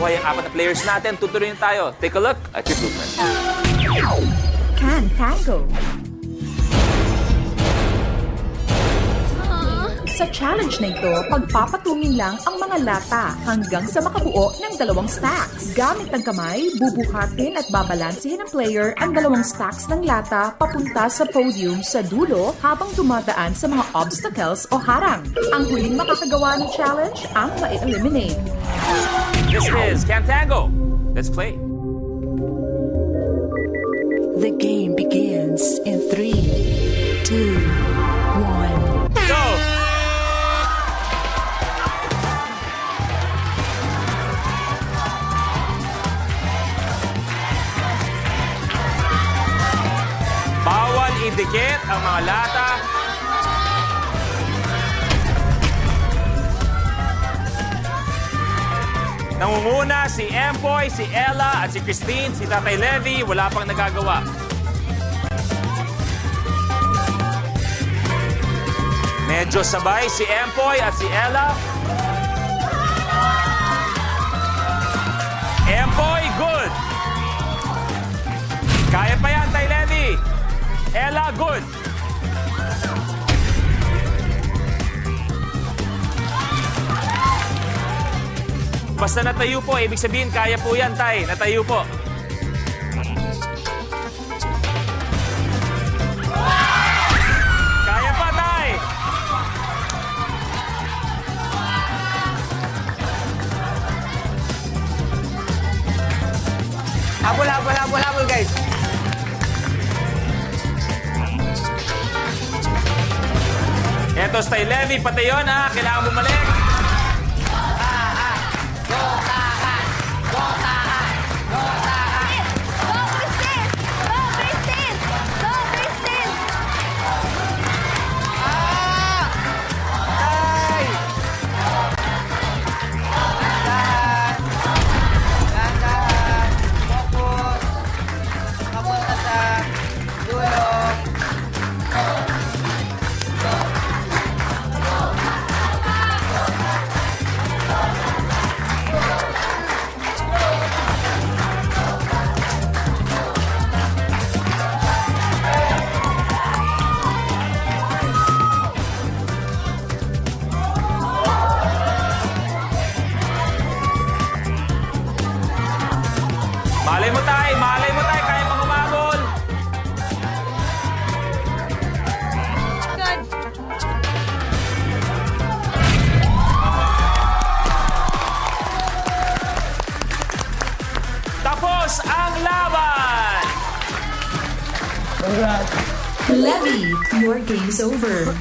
nabuhay ang 4 na players natin. Tutuloy tayo. Take a look at your blueprint. Can Tango. Sa challenge na ito, pagpapatungin lang ang mga lata hanggang sa makabuo ng 2 stacks. Gamit ang kamay, bubuhatin at babalansihin ng player ang 2 stacks ng lata papunta sa podium sa dulo habang dumadaan sa mga obstacles o harang. Ang huling makakagawa ng challenge ang ma-eliminate. This is Can Tango. Let's play. The game begins in 3, 2, 1. Go! Bawal idikit ang mga lata. Nangunguna si Empoy, si Ella, at si Christine, si Tatay Levy, wala pang nagagawa. Medyo sabay si Empoy at si Ella. Empoy, good. Kaya pa yan, Tay Levy. Ella, good. Basta natayo po, ibig sabihin, kaya po yan, Tay. Natayo po. Kaya pa, Tay. Habol, guys. Eto, Tay Levy, pati yun, ha? Kailangan bumalik. Malay mo, Tay, kaya pang umabol. Tapos ang laban! Levy, your game's over.